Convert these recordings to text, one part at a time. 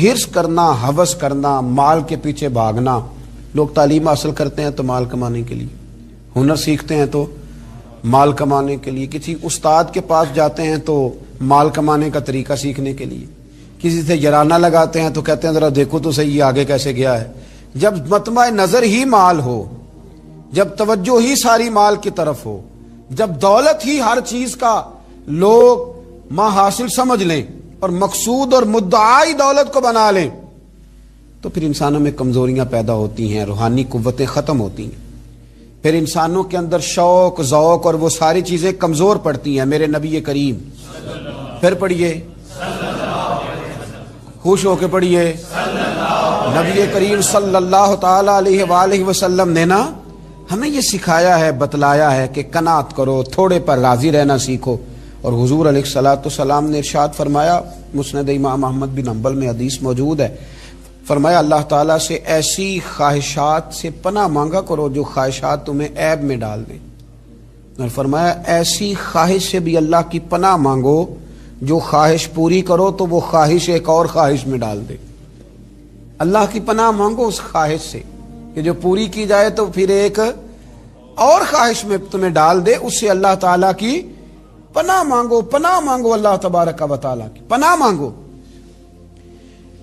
ہرس کرنا، ہوس کرنا، مال کے پیچھے بھاگنا. لوگ تعلیم حاصل کرتے ہیں تو مال کمانے کے لیے، ہنر سیکھتے ہیں تو مال کمانے کے لیے، کسی استاد کے پاس جاتے ہیں تو مال کمانے کا طریقہ سیکھنے کے لیے، کسی سے جرانہ لگاتے ہیں تو کہتے ہیں ذرا دیکھو تو صحیح آگے کیسے گیا ہے. جب مطمع نظر ہی مال ہو، جب توجہ ہی ساری مال کی طرف ہو، جب دولت ہی ہر چیز کا لوگ ماں حاصل سمجھ لیں اور مقصود اور مدعائی دولت کو بنا لیں، تو پھر انسانوں میں کمزوریاں پیدا ہوتی ہیں، روحانی قوتیں ختم ہوتی ہیں، پھر انسانوں کے اندر شوق، ذوق اور وہ ساری چیزیں کمزور پڑتی ہیں. میرے نبی کریم، پھر پڑھیے، خوش ہو کے پڑھیے، نبی کریم صلی اللہ تعالی علیہ وآلہ وسلم نے نا ہمیں یہ سکھایا ہے، بتلایا ہے کہ قناعت کرو، تھوڑے پر راضی رہنا سیکھو. اور حضور علیہ الصلوۃ والسلام نے ارشاد فرمایا، مسند امام احمد بن حنبل میں حدیث موجود ہے، فرمایا اللہ تعالیٰ سے ایسی خواہشات سے پناہ مانگا کرو جو خواہشات تمہیں عیب میں ڈال دیں، اور فرمایا ایسی خواہش سے بھی اللہ کی پناہ مانگو جو خواہش پوری کرو تو وہ خواہش ایک اور خواہش میں ڈال دے. اللہ کی پناہ مانگو اس خواہش سے کہ جو پوری کی جائے تو پھر ایک اور خواہش میں تمہیں ڈال دے. اس سے اللہ تعالیٰ کی پناہ مانگو، پناہ مانگو، اللہ تبارک و تعالیٰ کی پناہ مانگو.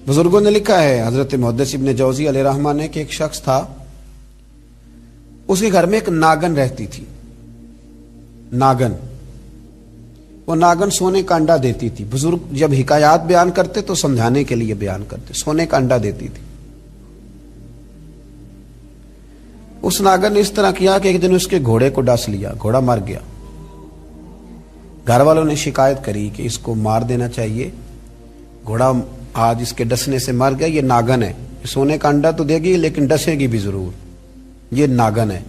بزرگوں نے لکھا ہے، حضرت محدث ابن جوزی علیہ رحمہ نے، کہ ایک شخص تھا، اس کے گھر میں ایک ناگن رہتی تھی. ناگن، وہ ناگن سونے کا انڈا دیتی تھی. بزرگ جب حکایات بیان کرتے تو سمجھانے کے لیے بیان کرتے. سونے کا انڈا دیتی تھی. اس ناگن نے اس طرح کیا کہ ایک دن اس کے گھوڑے کو ڈس لیا، گھوڑا مر گیا. گھر والوں نے شکایت کری کہ اس کو مار دینا چاہیے، گھوڑا آج اس کے ڈسنے سے مر گیا، یہ ناگن ہے، سونے کا انڈا تو دے گی لیکن ڈسے گی بھی ضرور، یہ ناگن ہے،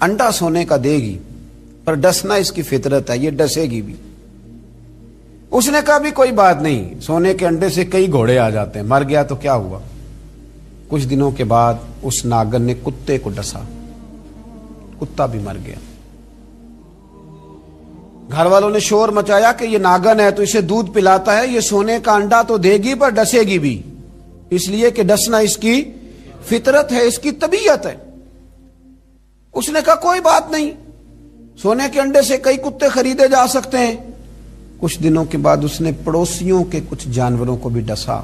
انڈا سونے کا دے گی پر ڈسنا اس کی فطرت ہے، یہ ڈسے گی بھی. اس نے کہا بھی کوئی بات نہیں، سونے کے انڈے سے کئی گھوڑے آ جاتے ہیں، مر گیا تو کیا ہوا. کچھ دنوں کے بعد اس ناگن نے کتے کو ڈسا، کتا بھی مر گیا. گھر والوں نے شور مچایا کہ یہ ناگن ہے تو اسے دودھ پلاتا ہے، یہ سونے کا انڈا تو دے گی پر ڈسے گی بھی، اس لیے کہ ڈسنا اس کی فطرت ہے، اس کی طبیعت ہے. اس نے کہا کوئی بات نہیں، سونے کے انڈے سے کئی کتے خریدے جا سکتے ہیں. کچھ دنوں کے بعد اس نے پڑوسیوں کے کچھ جانوروں کو بھی ڈسا.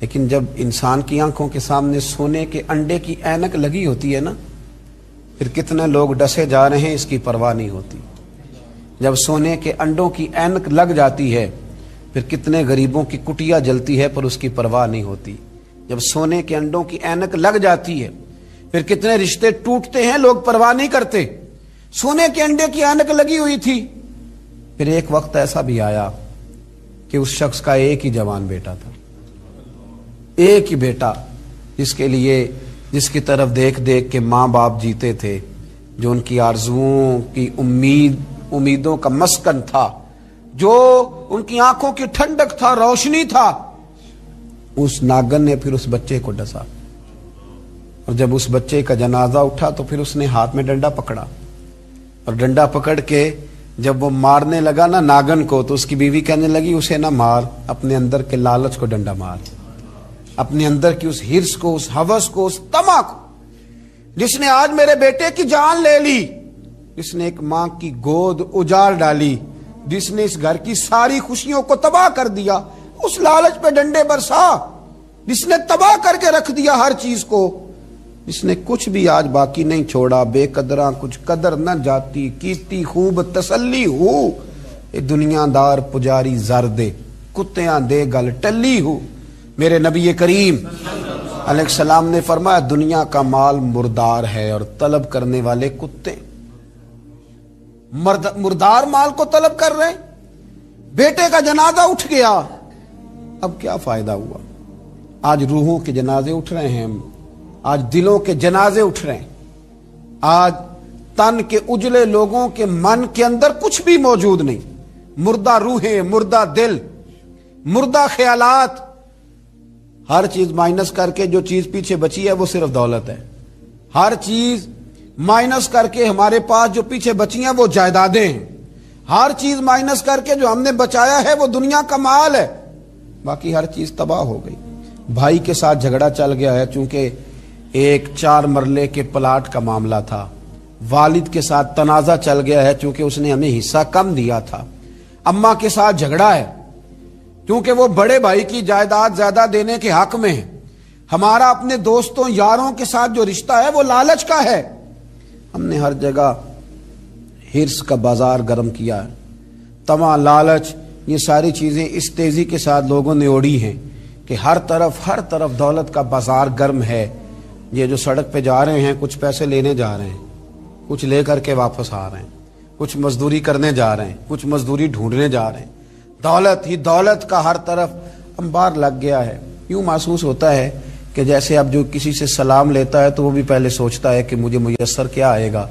لیکن جب انسان کی آنکھوں کے سامنے سونے کے انڈے کی اینک لگی ہوتی ہے نا، پھر کتنے لوگ ڈسے جا رہے ہیں اس کی پرواہ نہیں ہوتی. جب سونے کے انڈوں کی اینک لگ جاتی ہے پھر کتنے غریبوں کی کٹیا جلتی ہے پر اس کی پرواہ نہیں ہوتی. جب سونے کے انڈوں کی اینک لگ جاتی ہے پھر کتنے رشتے ٹوٹتے ہیں، لوگ پرواہ نہیں کرتے. سونے کے انڈے کی اینک لگی ہوئی تھی. پھر ایک وقت ایسا بھی آیا کہ اس شخص کا ایک ہی جوان بیٹا تھا، ایک ہی بیٹا، جس کے لیے، جس کی طرف دیکھ دیکھ کے ماں باپ جیتے تھے، جو ان کی آرزوؤں کی امیدوں کا مسکن تھا، جو ان کی آنکھوں کی ٹھنڈک تھا، روشنی تھا. اس ناگن نے پھر اس بچے کو ڈسا، اور جب اس بچے کا جنازہ اٹھا تو پھر اس نے ہاتھ میں ڈنڈا پکڑا، اور ڈنڈا پکڑ کے جب وہ مارنے لگا نا ناگن کو، تو اس کی بیوی کہنے لگی اسے نہ مار، اپنے اندر کے لالچ کو ڈنڈا مار، اپنے اندر کی اس ہرس کو، اس ہوس کو، اس طمع کو، جس نے آج میرے بیٹے کی جان لے لی، جس نے ایک ماں کی گود اجاڑ ڈالی، جس نے اس گھر کی ساری خوشیوں کو تباہ کر دیا، اس لالچ پہ ڈنڈے برسا، جس نے تباہ کر کے رکھ دیا ہر چیز کو، جس نے کچھ بھی آج باقی نہیں چھوڑا. بے قدراں کچھ قدر نہ جاتی، کیتی خوب تسلی ہو، اے دنیا دار پجاری زر دے، کتیاں دے گل ٹلی ہو. میرے نبی کریم علیہ السلام نے فرمایا دنیا کا مال مردار ہے اور طلب کرنے والے کتے. مردار مال کو طلب کر رہے. بیٹے کا جنازہ اٹھ گیا، اب کیا فائدہ ہوا؟ آج روحوں کے جنازے اٹھ رہے ہیں، آج دلوں کے جنازے اٹھ رہے ہیں. آج تن کے اجلے لوگوں کے من کے اندر کچھ بھی موجود نہیں، مردہ روحیں، مردہ دل، مردہ خیالات. ہر چیز مائنس کر کے جو چیز پیچھے بچی ہے وہ صرف دولت ہے. ہر چیز مائنس کر کے ہمارے پاس جو پیچھے بچی ہیں وہ جائیدادیں ہیں. ہر چیز مائنس کر کے جو ہم نے بچایا ہے وہ دنیا کا مال ہے. باقی ہر چیز تباہ ہو گئی. بھائی کے ساتھ جھگڑا چل گیا ہے چونکہ ایک 4 مرلے کے پلاٹ کا معاملہ تھا. والد کے ساتھ تنازع چل گیا ہے چونکہ اس نے ہمیں حصہ کم دیا تھا. اماں کے ساتھ جھگڑا ہے کیونکہ وہ بڑے بھائی کی جائیداد زیادہ دینے کے حق میں ہے. ہمارا اپنے دوستوں یاروں کے ساتھ جو رشتہ ہے وہ لالچ کا ہے. ہم نے ہر جگہ ہرس کا بازار گرم کیا ہے. طمع، لالچ، یہ ساری چیزیں اس تیزی کے ساتھ لوگوں نے اوڑھی ہیں کہ ہر طرف دولت کا بازار گرم ہے. یہ جو سڑک پہ جا رہے ہیں کچھ پیسے لینے جا رہے ہیں، کچھ لے کر کے واپس آ رہے ہیں، کچھ مزدوری کرنے جا رہے ہیں، کچھ مزدوری ڈھونڈنے جا رہے ہیں. دولت ہی دولت کا ہر طرف انبار لگ گیا ہے. یوں محسوس ہوتا ہے کہ جیسے اب جو کسی سے سلام لیتا ہے تو وہ بھی پہلے سوچتا ہے کہ مجھے میسر کیا آئے گا.